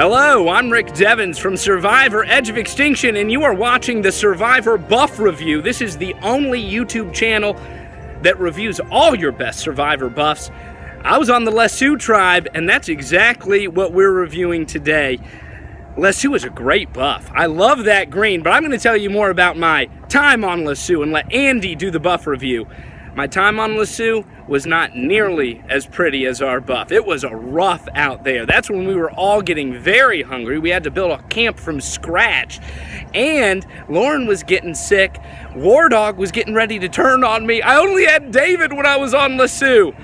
Hello, I'm Rick Devens from Survivor Edge of Extinction, and you are watching the Survivor Buff Review. This is the only YouTube channel that reviews all your best Survivor buffs. I was on the Lesu tribe, and that's exactly what we're reviewing today. Lesu is a great buff. I love that green, but I'm going to tell you more about my time on Lesu and let Andy do the buff review. My time on Lesu was not nearly as pretty as our buff. It was a rough out there. That's when we were all getting very hungry. We had to build a camp from scratch. And Lauren was getting sick. War Dog was getting ready to turn on me. I only had David when I was on Lesu.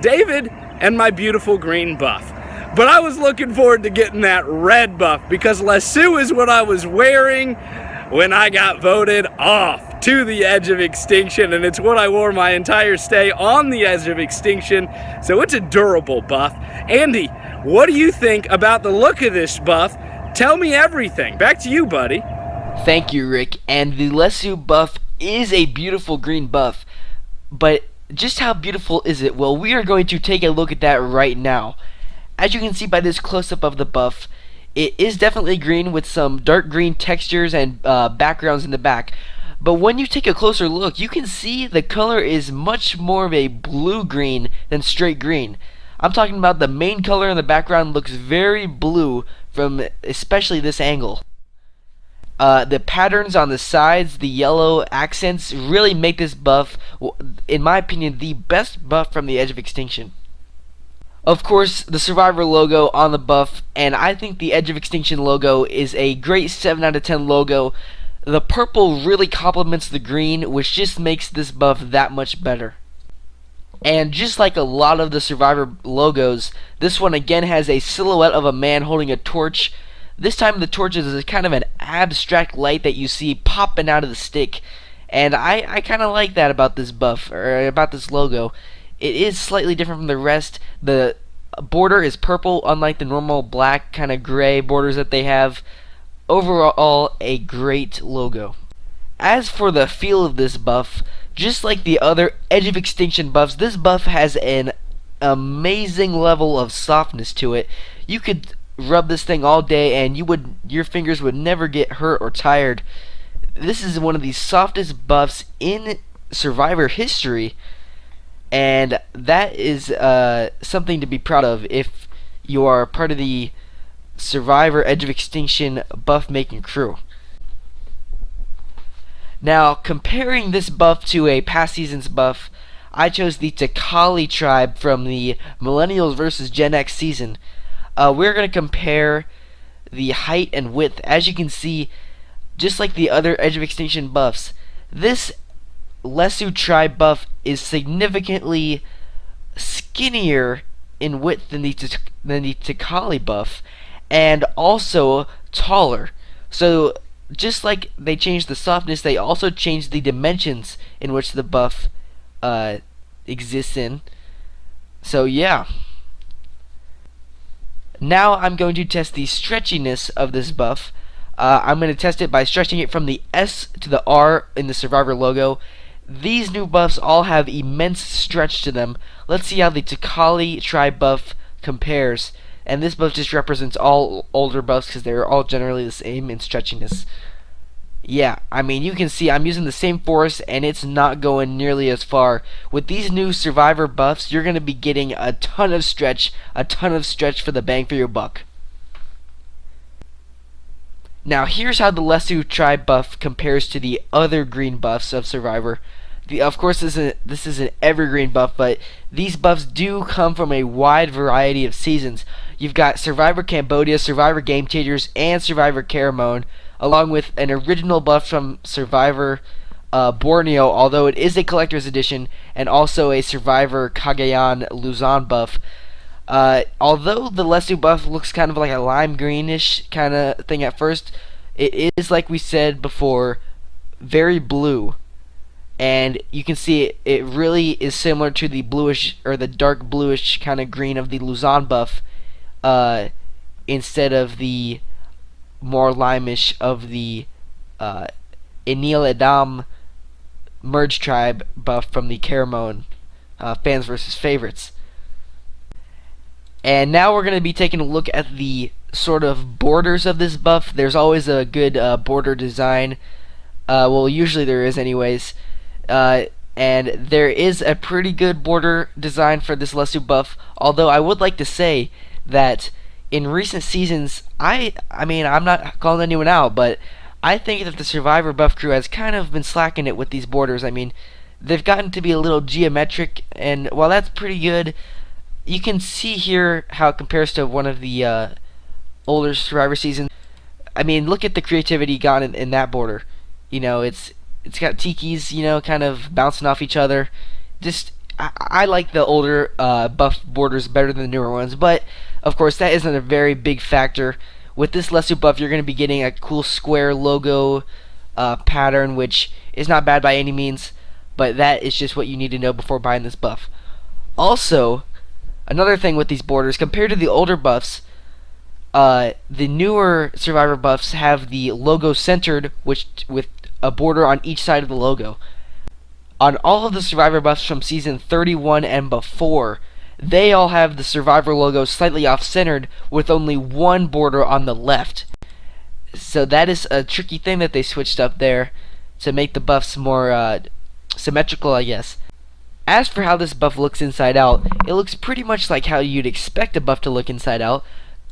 David and my beautiful green buff. But I was looking forward to getting that red buff because Lesu is what I was wearing when I got voted off to the Edge of Extinction, and it's what I wore my entire stay on the Edge of Extinction, so it's a durable buff. Andy, what do you think about the look of this buff? Tell me everything. Back to you, buddy. Thank you, Rick. And the Lesu buff is a beautiful green buff, but just how beautiful is it? Well, we are going to take a look at that right now. As you can see by this close-up of the buff, it is definitely green with some dark green textures and backgrounds in the back. But when you take a closer look, you can see the color is much more of a blue-green than straight green. I'm talking about the main color in the background looks very blue from especially this angle. The patterns on the sides, the yellow accents, really make this buff, in my opinion, the best buff from the Edge of Extinction. Of course, the Survivor logo on the buff, and I think the Edge of Extinction logo is a great 7 out of 10 logo. The purple really complements the green, which just makes this buff that much better. And just like a lot of the Survivor logos, this one again has a silhouette of a man holding a torch. This time the torch is kind of an abstract light that you see popping out of the stick. And I kind of like that about this buff, or about this logo. It is slightly different from the rest. The border is purple, unlike the normal black kind of gray borders that they have. Overall, a great logo. As for the feel of this buff, just like the other Edge of Extinction buffs, this buff has an amazing level of softness to it. You could rub this thing all day and your fingers would never get hurt or tired. This is one of the softest buffs in Survivor history. And that is something to be proud of if you are part of the Survivor Edge of Extinction buff making crew. Now, comparing this buff to a past season's buff, I chose the Takali tribe from the Millennials vs. Gen X season. We're going to compare the height and width. As you can see, just like the other Edge of Extinction buffs, this Lesu tribe buff is significantly skinnier in width than the Takali buff, and also taller. So just like they changed the softness, they also changed the dimensions in which the buff exists in. So yeah. Now I'm going to test the stretchiness of this buff. I'm going to test it by stretching it from the S to the R in the Survivor logo. These new buffs all have immense stretch to them. Let's see how the Takali tribe buff compares. And this buff just represents all older buffs because they're all generally the same in stretchiness. Yeah, I mean, you can see I'm using the same force and it's not going nearly as far. With these new Survivor buffs, you're going to be getting a ton of stretch for the bang for your buck. Now, here's how the Lesu tribe buff compares to the other green buffs of Survivor. Of course, this is an evergreen buff, but these buffs do come from a wide variety of seasons. You've got Survivor Cambodia, Survivor Game Changers, and Survivor Caramon, along with an original buff from Survivor Borneo, although it is a collector's edition, and also a Survivor Cagayan Luzon buff. Although the Lesu buff looks kind of like a lime greenish kind of thing at first, it is, like we said before, very blue. And you can see it really is similar to the bluish, or the dark bluish kind of green of the Luzon buff, instead of the more limeish of the Enil Edam merge tribe buff from the Caramon fans versus favorites. And now we're going to be taking a look at the sort of borders of this buff. There's always a good border design. Well, usually there is anyways. And there is a pretty good border design for this Lesu buff, although I would like to say that in recent seasons, I mean, I'm not calling anyone out, but I think that the Survivor buff crew has kind of been slacking it with these borders. I mean, they've gotten to be a little geometric, and while that's pretty good, you can see here how it compares to one of the older Survivor seasons. I mean, look at the creativity got in that border. You know, it's got tikis, you know, kind of bouncing off each other. Just I like the older buff borders better than the newer ones, but of course that isn't a very big factor. With this Lesu buff, you're going to be getting a cool square logo pattern, which is not bad by any means, but that is just what you need to know before buying this buff. Also, another thing with these borders, compared to the older buffs, the newer Survivor buffs have the logo centered, which with a border on each side of the logo. On all of the Survivor buffs from season 31 and before, they all have the Survivor logo slightly off-centered with only one border on the left. So that is a tricky thing that they switched up there to make the buffs more symmetrical, I guess. As for how this buff looks inside out, it looks pretty much like how you'd expect a buff to look inside out.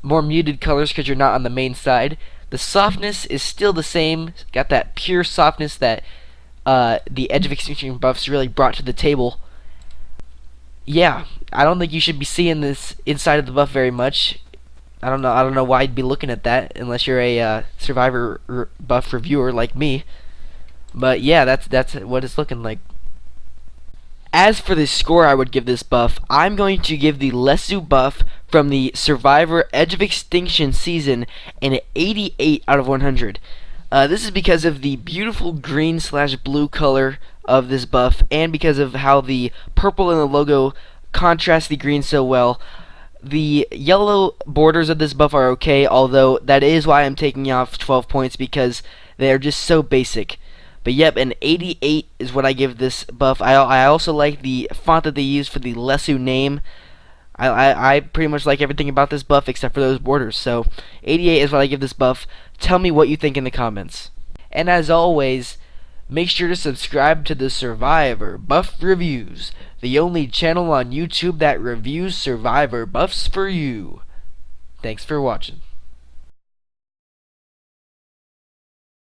More muted colors because you're not on the main side. The softness is still the same. Got that pure softness that the Edge of Extinction buffs really brought to the table. Yeah, I don't think you should be seeing this inside of the buff very much. I don't know why you'd be looking at that unless you're a Survivor buff reviewer like me. But yeah, that's what it's looking like. As for the score I would give this buff, I'm going to give the Lesu buff from the Survivor Edge of Extinction season an 88 out of 100. This is because of the beautiful green/blue color of this buff, and because of how the purple in the logo contrasts the green so well. The yellow borders of this buff are okay, although that is why I'm taking off 12 points, because they are just so basic. But yep, an 88 is what I give this buff. I also like the font that they use for the Lesu name. I pretty much like everything about this buff except for those borders. So 88 is what I give this buff. Tell me what you think in the comments. And as always, make sure to subscribe to the Survivor Buff Reviews, the only channel on YouTube that reviews Survivor buffs for you. Thanks for watching.